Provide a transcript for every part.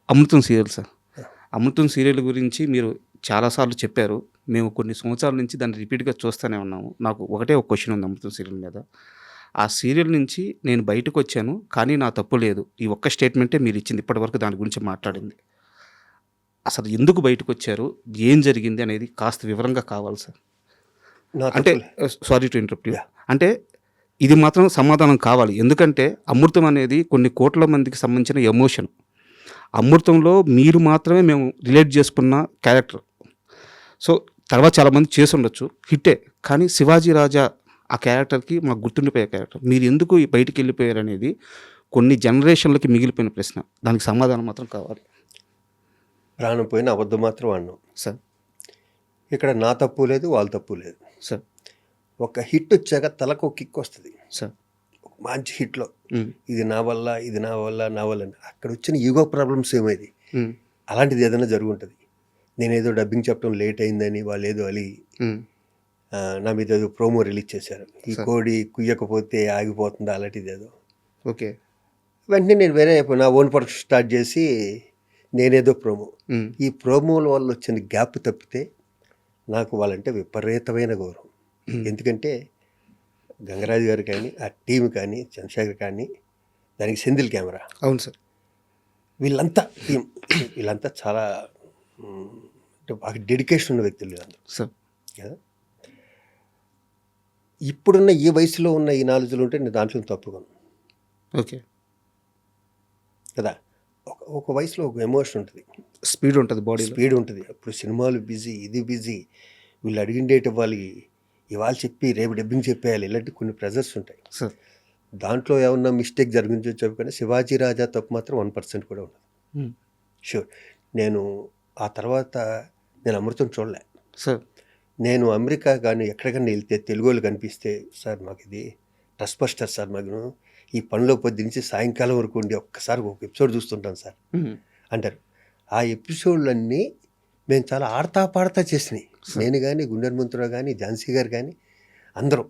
అమృతం serial sir. అమృతం serial గురించి మీరు చాలా సార్లు చెప్పారు. మేము కొన్ని సంవత్సరాల నుంచి దాన్ని రిపీట్‌గా చూస్తూనే ఉన్నాము. నాకు ఒకటే ఒక క్వెషన్ ఉంది అమృతం సీరియల్ మీద. ఆ సీరియల్ నుంచి నేను బయటకొచ్చాను. కానీ నా తప్పు లేదు. ఈ ఒక్క స్టేట్మెంటే మీరిచ్చింది. ఇప్పటివరకు దాని గురించి మాట్లాడింది. అసలు ఎందుకు బయటకొచ్చారు? ఏం జరిగింది అనేది కాస్త వివరంగా కావాలి సార్. నా అంటే తప్పులే. Sorry to interrupt you. Yeah! అంటే ఇది మాత్రం సమాధానం కావాలి. ఎందుకంటే అమృతం అనేది కొన్ని కోట్ల మందికి సంబంధించిన ఎమోషన్. అమృతంలో మీరు మాత్రమే మేము రిలేట్ చేసుకున్న క్యారెక్టర్. సో తర్వాత చాలామంది చేసుండొచ్చు. హిట్టే. కానీ శివాజీ రాజా ఆ క్యారెక్టర్‌కి మాకు గుర్తుండిపోయే క్యారెక్టర్. మీరు ఎందుకు బయటికెళ్ళిపోయారనేది కొన్ని జనరేషన్‌లకి మిగిలిపోయిన ప్రశ్న. దానికి సమాధానం మాత్రం కావాలి. ప్రాణం పోయిన అబద్ధం మాత్రం ఆడినాం. సార్. ఇక్కడ నా తప్పు లేదు, వాళ్ళ తప్పు లేదు. సార్. ఒక హిట్ వచ్చాక తలకు ఒక కిక్ వస్తుంది. సార్. ఒక మంచి హిట్‌లో హ్మ్. ఇది నా వల్ల, ఇది నా వల్ల, నా వల్ల అని. అక్కడ వచ్చిన ఈగో ప్రాబ్లమ్స్ ఏమైంది? హ్మ్. అలాంటిది ఏదైనా జరుగుంటది. నేనేదో డబ్బింగ్ చెప్పడం లేట్ అయిందని వాళ్ళేదో అలిగి హ్మ్. నా మీద ఏదో ప్రోమో రిలీజ్ చేశారు. ఈ కోడి కుయ్యకపోతే ఆగిపోతుందా అలాంటిదేదో. ఓకే. వెంటనే నేను వేరే నా ఓన్ ప్రొడక్షన్ స్టార్ట్ చేసి నేనేదో ప్రోమో. హ్మ్. ఈ ప్రోమోల వల్ల వచ్చిన గ్యాప్ తప్పితే నాకు వాళ్ళంటే విపరీతమైన గౌరవం. ఎందుకంటే గంగరాజు గారు కానీ, ఆ టీం కానీ, చంద్రశేఖర్ కానీ, దానికి సెంధిల్ కెమెరా, అవును సార్. వీళ్ళంతా టీం వీళ్ళంతా చాలా అంటే బాగా డెడికేషన్ ఉన్న వ్యక్తులు వీళ్ళందరూ సార్. కదా. ఇప్పుడున్న ఈ వయసులో ఉన్న ఈ నాలెడ్జ్లు ఉంటే నేను దాంట్లో తప్పుకోను ఓకే. కదా. ఒక వయసులో ఒక ఎమోషన్ ఉంటుంది, స్పీడ్ ఉంటది బాడీలో. స్పీడ్ ఉంటుంది. అప్పుడు సినిమాలు బిజీ, ఇది బిజీ, వీళ్ళు అడిగిన డేట్ ఇవ్వాలి, ఇవాళ చెప్పి రేపు డబ్బింగ్ చెప్పేయాలి, ఇలాంటి కొన్ని ప్రెజర్స్ ఉంటాయి. సార్. దాంట్లో ఏమన్నా మిస్టేక్ జరిగించో చెప్పకుండా శివాజీ రాజా తప్పు మాత్రం 1% కూడా ఉండదు. హ్మ్. షూర్. నేను ఆ తర్వాత నేను అమృతం చూడలే. సార్. నేను అమెరికా కానీ ఎక్కడికన్నా వెళ్తే తెలుగు వాళ్ళు కనిపిస్తే, సార్ మాకు ఇది ట్రస్ట్ బస్టర్ సార్, మాకు ఈ పనిలో పొద్దు నుంచి సాయంకాలం వరకు ఉండి ఒక్కసారి ఒక ఎపిసోడ్ చూస్తుంటాను సార్ హ్మ్. అంటారు. ఆ ఎపిసోడ్లన్నీ మేము చాలా ఆడతా పాడతా చేసినాయి. నేను కానీ, గుండె హనుమంతరావు కానీ, ఝాన్సీ గారు కానీ అందరం.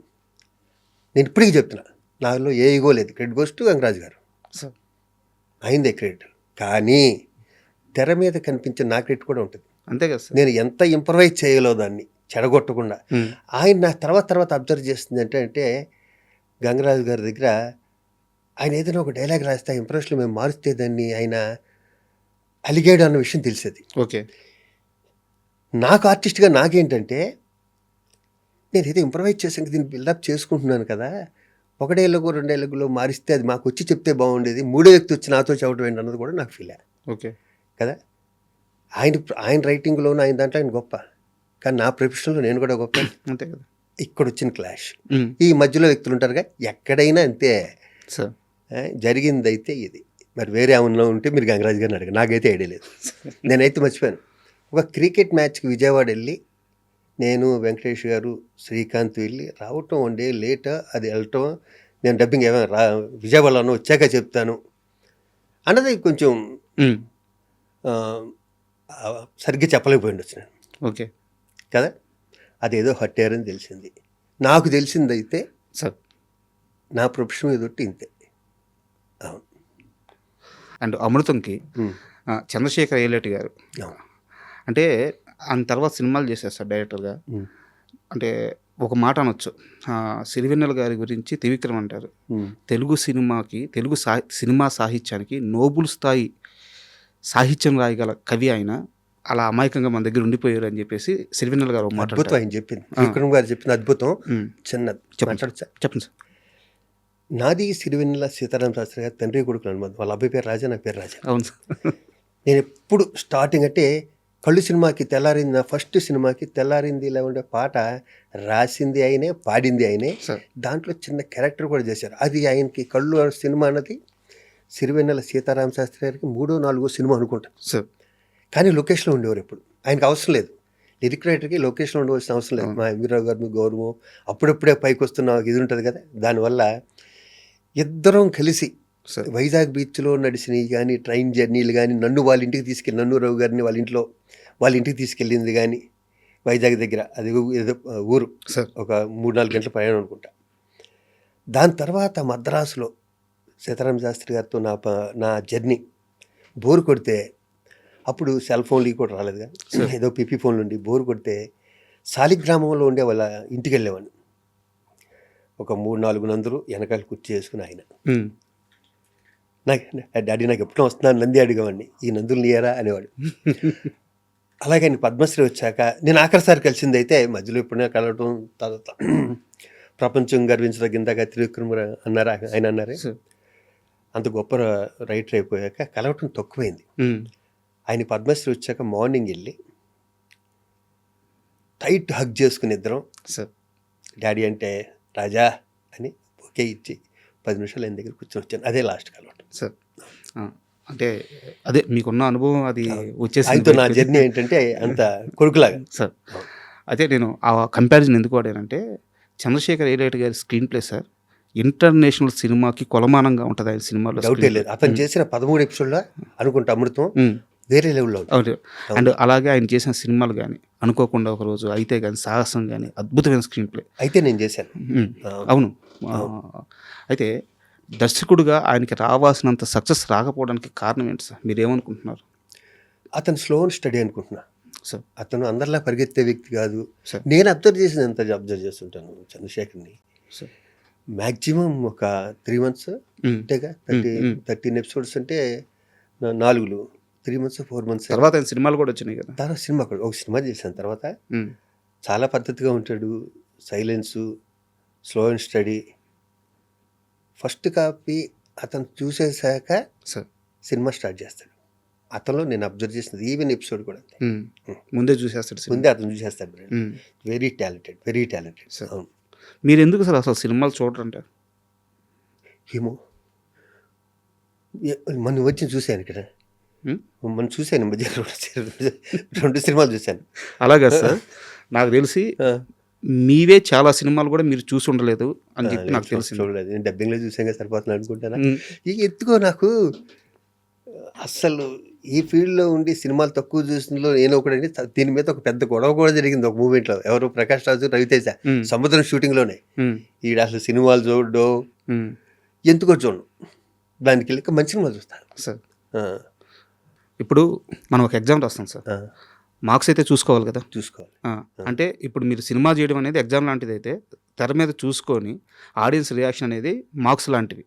నేను ఇప్పటికీ చెప్తున్నా, నాలో ఏ ఈగో లేదు. క్రెడిట్ గోస్ టు గంగరాజు గారు, సార్. అయిందే క్రెడిట్. కానీ తెర మీద కనిపించే నా క్రెడిట్ కూడా ఉంటుంది. అంతే కదా సార్. నేను ఎంత ఇంప్రవైజ్ చేయగలో దాన్ని చెడగొట్టకుండా. హ్మ్. ఆయన నా తర్వాత అబ్జర్వ్ చేస్తుంది అంటే గంగరాజు గారి దగ్గర ఆయన ఏదైనా ఒక డైలాగ్ రాస్తే ఇంప్రెషన్లో మేము మారుస్తే దాన్ని ఆయన అలిగాడు అన్న విషయం తెలిసేది. ఓకే. నాకు ఆర్టిస్ట్గా నాకేంటంటే, నేను ఏదో ఇంప్రవైజ్ చేసాక దీన్ని బిల్డప్ చేసుకుంటున్నాను కదా, ఒక డైలాగు 2 డైలాగులో మారిస్తే అది మాకు వచ్చి చెప్తే బాగుండేది, మూడో వ్యక్తి వచ్చి నాతో చెప్పడం ఏంటి అన్నది కూడా నాకు ఫీల్. ఓకే. కదా. ఆయన రైటింగ్లోనూ ఆయన దాంట్లో ఆయన గొప్ప, కానీ నా ప్రొఫెషన్లో నేను కూడా గొప్ప. అంతే కదా. ఇక్కడ వచ్చిన క్లాష్. హ్మ్. ఈ మధ్యలో వ్యక్తులు ఉంటారుగా, ఎక్కడైనా అంతే. సార్. జరిగిందైతే ఇది. మరి వేరే ఏమన్నా ఉంటే మీరు గంగరాజు గారిని అడగండి, నాకైతే ఐడియా లేదు. నేనైతే మర్చిపోయాను. ఒక క్రికెట్ మ్యాచ్కి విజయవాడ వెళ్ళి నేను, వెంకటేష్ గారు, శ్రీకాంత్ వెళ్ళి రావటం 1 డే లేట్, అది వెళ్ళటం, నేను డబ్బింగ్ ఏమైనా విజయవాడలో వచ్చాక చెప్తాను అన్నది కొంచెం హ్మ్. సరిగ్గా చెప్పలేకపోయింది వచ్చినాను. ఓకే. కదా. అదేదో హట్టారని తెలిసింది. నాకు తెలిసిందైతే సార్. నా ప్రొఫెషన్ ఏదొట్టి ఇంతే. అవును. అండ్ అమృతంకి హ్మ్. చంద్రశేఖర్ అయ్యలేటి గారు అవును. అంటే ఆయన తర్వాత సినిమాలు చేశారు సార్ డైరెక్టర్గా. హ్మ్. అంటే ఒక మాట అనొచ్చు, సిరివెన్నెల గారి గురించి త్రివిక్రమ్ అంటారు, హ్మ్. తెలుగు సినిమాకి, తెలుగు సినిమా సాహిత్యానికి నోబుల్ స్థాయి సాహిత్యం రాయగల కవి ఆయన. అలా అమాయకంగా మన దగ్గర ఉండిపోయారు అని చెప్పేసి సిరివెన్నెల గారు ఒక మాట అద్భుతం అంటారు. ఆయన చెప్పింది. విక్రమ్ గారు చెప్పిన అద్భుతం. హ్మ్. చిన్నది చెప్పండి మాట్లాడచ్చా? చెప్పండి సార్. నాది సిరివెన్నెల సీతారామ శాస్త్రి గారు తండ్రి కొడుకులు అనుబంధం. వాళ్ళ అబ్బాయి పేరు రాజా, నా పేరు రాజా. అవును సార్. నేను ఎప్పుడు స్టార్టింగ్ అంటే కళ్ళు సినిమాకి తెల్లారింది, నా ఫస్ట్ సినిమాకి తెల్లారింది ఇలా ఉండే పాట రాసింది ఆయనే, పాడింది ఆయనే. సార్. దాంట్లో చిన్న క్యారెక్టర్ కూడా చేశారు. అది ఆయనకి కళ్ళు సినిమా అన్నది సిరివెన్నెల సీతారామ శాస్త్రి గారికి 3వ 4వ సినిమా అనుకుంటాను. సార్. కానీ లొకేషన్లో ఉండేవారు ఎప్పుడు. ఆయనకు అవసరం లేదు, లిరిక్ రైటర్కి లొకేషన్లో ఉండవలసిన అవసరం లేదు. మా ఎంవీరావు గారిని గౌరవం, అప్పుడప్పుడే పైకి వస్తున్న ఇది ఉంటుంది కదా, దానివల్ల ఇద్దరం కలిసి సార్. వైజాగ్ బీచ్లో నడిచినవి కానీ, ట్రైన్ జర్నీలు కానీ, నన్ను వాళ్ళ ఇంటికి తీసుకెళ్ళి, నన్ను రావు గారిని వాళ్ళ ఇంటికి తీసుకెళ్ళింది కానీ, వైజాగ్ దగ్గర అది ఏదో ఊరు, సార్. ఒక 3-4 గంటల ప్రయాణం అనుకుంటా. దాని తర్వాత మద్రాసులో సీతారామ శాస్త్రి గారితో నా జర్నీ బోర్ కొడితే, అప్పుడు సెల్ ఫోన్లు ఇవి కూడా రాలేదు కానీ ఏదో పిపి ఫోన్లు ఉండి బోర్ కొడితే శాలిగ్రామంలో ఉండే వాళ్ళ ఇంటికి వెళ్ళేవాడిని. ఒక 3-4 నందులు వెనకాల కుర్చీ చేసుకుని ఆయన నాకు, డాడీ నాకు ఎప్పుడూ వస్తున్నాను నంది అడిగేవాడిని, ఈ నందులు నీయరా అనేవాడు. అలాగే ఆయన పద్మశ్రీ వచ్చాక నేను ఆఖరిసారి కలిసింది అయితే, మధ్యలో ఎప్పుడైనా కలవటం, తర్వాత ప్రపంచం గర్వించదగిందాక త్రివిక్రమ అన్నారా ఆయన అన్నారే, అంత గొప్ప రైటర్ అయిపోయాక కలవటం తక్కువైంది. ఆయన పద్మశ్రీ వచ్చాక మార్నింగ్ వెళ్ళి టైట్ హగ్ చేసుకుని ఇద్దరం, డాడీ అంటే రాజా అని ఓకే ఇచ్చి 10 నిమిషాలు ఆయన దగ్గర కూర్చొని వచ్చాను. అదే లాస్ట్ కలవటం సార్. అంటే అదే మీకున్న అనుభవం అది వచ్చేసి ఆయనతో నా జర్నీ ఏంటంటే అంత కొడుకులాగా సార్. అయితే నేను ఆ కంపారిజన్ ఎందుకు వాడానంటే, చంద్రశేఖర్ ఏలేటి గారి స్క్రీన్ ప్లే సార్ ఇంటర్నేషనల్ సినిమాకి కొలమానంగా ఉంటుంది ఆయన సినిమాలో. డౌటే లేదు. అతను చేసిన 13 ఎపిసోడ్లో అనుకుంటా అమృతం వేరే లెవెల్లో ఉంటుంది. అండ్ అలాగే ఆయన చేసిన సినిమాలు కానీ, అనుకోకుండా ఒకరోజు అయితే కానీ, సాహసం కానీ అద్భుతమైన స్క్రీన్ ప్లే అయితే నేను చేశాను. అవును. అయితే దర్శకుడుగా ఆయనకి రావాల్సినంత సక్సెస్ రాకపోవడానికి కారణం ఏంటి సార్? మీరేమనుకుంటున్నారు? అతను స్లో అండ్ స్టడీ అనుకుంటున్నా సార్. అతను అందరిలా పరిగెత్తే వ్యక్తి కాదు. సార్. నేను అబ్జర్వ్ చేసిన ఎంత అబ్జర్వ్ చేస్తుంటాను చంద్రశేఖర్ని, సార్. మ్యాక్సిమం ఒక 3 months అంతేగా. 13 ఎపిసోడ్స్ అంటే 3 months 4 months తర్వాత ఆయన సినిమాలు కూడా వచ్చినాయి కదా. తర్వాత సినిమా కూడా ఒక సినిమా చేశాను. తర్వాత చాలా పద్ధతిగా ఉంటాడు, silence, slow and study. First copy అతను చూసేసాక సార్ సినిమా స్టార్ట్ చేస్తాడు. అతనిలో నేను అబ్జర్వ్ చేసినది ఈవెన్ ఎపిసోడ్ కూడా అంతే. ముందే చూసేస్తాడు, ముందే అతను చూసేస్తాడు. Very talented, very talented. అవును. మీరు ఎందుకు సార్ అసలు సినిమాలు చూడరంటారు? ఏమో మొన్న వచ్చి చూశాను ఇక్కడ, మనం చూశాను మధ్య 2 సినిమాలు చూశాను. అలాగా సార్. నాకు తెలిసి మీవే చాలా సినిమాలు కూడా మీరు చూసి ఉండలేదు అని చెప్పి నాకు తెలిసి. చూడలేదు, నేను డబ్బింగ్లో చూసాక సరిపోతున్నాను అనుకుంటాను. ఇక ఎత్తుకో, నాకు అస్సలు ఈ ఫీల్డ్లో ఉండి సినిమాలు తక్కువ చూసినలో నేను ఒకటి. దీని మీద ఒక పెద్ద గొడవ కూడా జరిగింది ఒక మూమెంట్లో. ఎవరు ప్రకాష్ రాజు, రవితేజ సముద్రం షూటింగ్లోనే. ఈడ అసలు సినిమాలు చూడడం ఎందుకో చూడను, దానికి వెళ్ళి మంచి సినిమాలు చూస్తాను సార్. ఇప్పుడు మనం ఒక ఎగ్జామ్ రాస్తాం సార్, మార్క్స్ అయితే చూసుకోవాలి కదా. చూసుకోవాలి. అంటే ఇప్పుడు మీరు సినిమా చేయడం అనేది ఎగ్జామ్ లాంటిది అయితే, తెర మీద చూసుకొని ఆడియన్స్ రియాక్షన్ అనేది మార్క్స్ లాంటివి.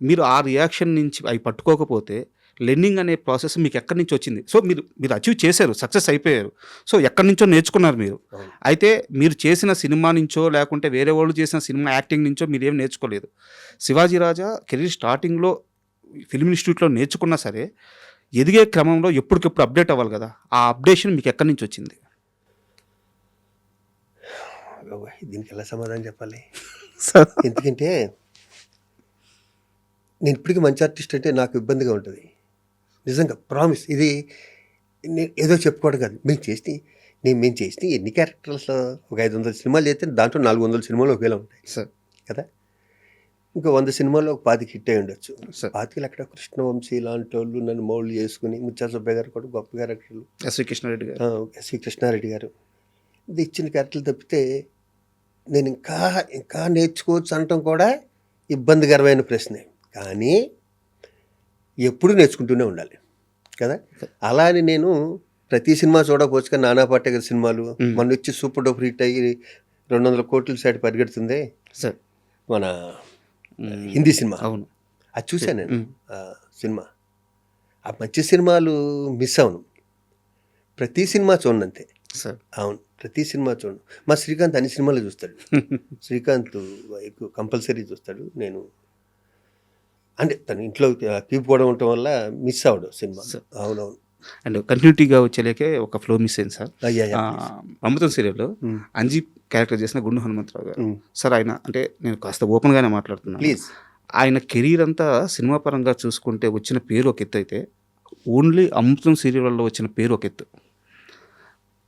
మీరు ఆ రియాక్షన్ నుంచి అవి పట్టుకోకపోతే లెర్నింగ్ అనే ప్రాసెస్ మీకు ఎక్కడి నుంచి వచ్చింది? సో మీరు అచీవ్ చేశారు, సక్సెస్ అయిపోయారు. సో ఎక్కడి నుంచో నేర్చుకున్నారు మీరు. అయితే మీరు చేసిన సినిమా నుంచో లేకుంటే వేరే వాళ్ళు చేసిన సినిమా యాక్టింగ్ నుంచో మీరు ఏం నేర్చుకోలేదు. శివాజీ రాజా కెరీర్ స్టార్టింగ్లో ఫిల్మ్ ఇన్స్టిట్యూట్లో నేర్చుకున్నా సరే, ఎదిగే క్రమంలో ఎప్పటికెప్పుడు అప్డేట్ అవ్వాలి కదా. ఆ అప్డేషన్ మీకు ఎక్కడి నుంచి వచ్చింది? దీనికి ఎలా సమాధానం చెప్పాలి? ఎందుకంటే నేను ఇప్పటికీ మంచి ఆర్టిస్ట్ అంటే నాకు ఇబ్బందిగా ఉంటుంది నిజంగా, ప్రామిస్. ఇది ఏదో చెప్పుకోవడం కాదు. మేము చేసి ఎన్ని క్యారెక్టర్స్లో ఒక 500 సినిమాలు చేస్తే దాంట్లో 400 సినిమాలు ఒకేలా ఉంటాయి సార్ కదా. ఇంకా 100 సినిమాల్లో ఒక 25 హిట్ అయి ఉండొచ్చు. 25 అక్కడ కృష్ణవంశీ లాంటి వాళ్ళు నన్ను మౌల్డ్ చేసుకుని, ముత్యాల సుబ్బయ్య గారు కూడా గొప్ప క్యారెక్టర్లు, ఎస్వి కృష్ణారెడ్డి గారు ఇది ఇచ్చిన క్యారెక్టర్లు తప్పితే నేను ఇంకా నేర్చుకోవచ్చు అనటం కూడా ఇబ్బందికరమైన ప్రశ్నే. కానీ ఎప్పుడు నేర్చుకుంటూనే ఉండాలి కదా. అలా అని నేను ప్రతి సినిమా చూడకపోవచ్చు కానీ నానా పాటేకర్ సినిమాలు మొన్న వచ్చి సూపర్ డూపర్ హిట్ అయ్యి 200 కోట్ల సైడ్ పరిగెడుతుంది సార్, మన హిందీ సినిమా. అవును, అది చూశాను నేను. సినిమా ఆ మంచి సినిమాలు మిస్ అవును, ప్రతి సినిమా చూడండి అంతే సార్. అవును, ప్రతి సినిమా చూడండి. మా శ్రీకాంత్ అన్ని సినిమాలు చూస్తాడు. శ్రీకాంత్ ఎక్కువ కంపల్సరీ చూస్తాడు. నేను అంటే తన ఇంట్లో కీపుకోవడం ఉండటం వల్ల మిస్ అవ్వడం సినిమా. అవునవును. అండ్ కంటిన్యూటీగా వచ్చేలేకే ఒక ఫ్లో మిస్ అయింది సార్. అమృతం సీరియల్లో అంజీ క్యారెక్టర్ చేసిన గుండు హనుమంతరావు గారు సార్. ఆయన అంటే నేను కాస్త ఓపెన్గానే మాట్లాడుతున్నాను. ప్లీజ్. ఆయన కెరీర్ అంతా సినిమా పరంగా చూసుకుంటే వచ్చిన పేరు ఒక ఎత్తు అయితే, ఓన్లీ అమృతం సీరియల్లో వచ్చిన పేరు ఒక ఎత్తు.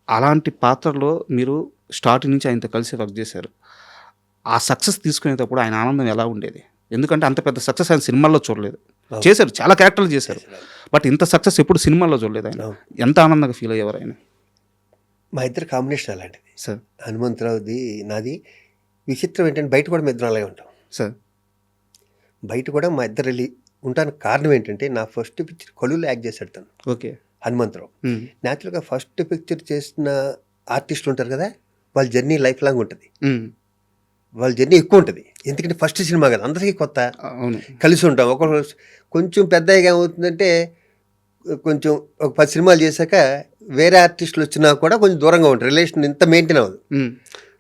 అలాంటి పాత్రలో మీరు స్టార్టింగ్ నుంచి ఆయనతో కలిసి వర్క్ చేశారు. ఆ సక్సెస్ తీసుకునేటప్పుడు ఆయన ఆనందం ఎలా ఉండేది? ఎందుకంటే అంత పెద్ద సక్సెస్ ఆయన సినిమాల్లో చూడలేదు. చేశారు, చాలా క్యారెక్టర్లు చేశారు, బట్ ఇంత సక్సెస్ ఎప్పుడు సినిమాల్లో చూడలేదు. ఆయన ఎంత ఆనందంగా ఫీల్ అయ్యేవారు ఆయన? మా ఇద్దరు కాంబినేషన్ అలాంటిది సార్. హనుమంతరావుది నాది విచిత్రం ఏంటంటే బయట కూడా మేము ఇద్దరం అలాగే ఉంటాం సార్. బయట కూడా మా ఇద్దరు వెళ్ళి ఉంటానికి కారణం ఏంటంటే నా ఫస్ట్ పిక్చర్ కొలువులో యాక్ట్ చేశాడు తను, ఓకే. హనుమంతరావు. న్యాచురల్గా ఫస్ట్ పిక్చర్ చేసిన ఆర్టిస్టులు ఉంటారు కదా, వాళ్ళ జర్నీ లైఫ్ లాంగ్ ఉంటుంది, వాళ్ళ జర్నీ ఎక్కువ ఉంటుంది. ఎందుకంటే ఫస్ట్ సినిమా కదా, అందరికీ కొత్త, అవును. కలిసి ఉంటాం. ఒకరు కొంచెం పెద్దగా ఏమవుతుందంటే కొంచెం ఒక 10 సినిమాలు చేశాక వేరే ఆర్టిస్టులు వచ్చినా కూడా కొంచెం దూరంగా ఉంటారు, రిలేషన్ ఇంత మెయింటైన్ అవ్వదు.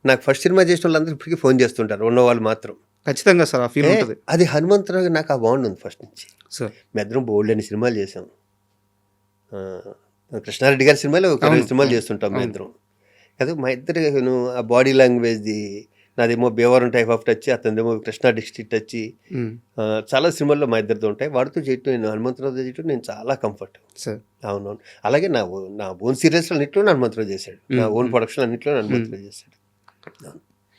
నాకు ఫస్ట్ సినిమా చేసిన వాళ్ళందరూ ఇప్పటికీ ఫోన్ చేస్తుంటారు, ఉన్నవాళ్ళు మాత్రం. ఖచ్చితంగా సార్ ఆ ఫీల్ ఉంటుంది అది హనుమంతరావు నాకు ఆ బాండ్ ఉంది ఫస్ట్ నుంచి. సార్. మీ ఇద్దరం బోల్డ్ అని సినిమాలు చేసాం. కృష్ణారెడ్డి గారి సినిమాలు ఒక 20 సినిమాలు చేస్తుంటాం మా ఇద్దరం కదా. మా ఇద్దరు ఆ బాడీ లాంగ్వేజ్ది, నాదేమో భీమవరం టైప్ ఆఫ్ టచ్, అతనిదేమో కృష్ణా డిస్ట్రిక్ట్ టచ్, చాలా సినిమాల్లో మా ఇద్దరితో ఉంటాయి. వాడితో చేయటం, నేను హనుమంతరావు చేయటం నేను చాలా కంఫర్ట్. అవునవును. అలాగే నా ఓన్ సీరియల్స్ అన్నింటిలో హనుమంతరావు చేశాడు, నా ఓన్ ప్రొడక్షన్ అన్నింటిలో హనుమంతరావు చేశాడు.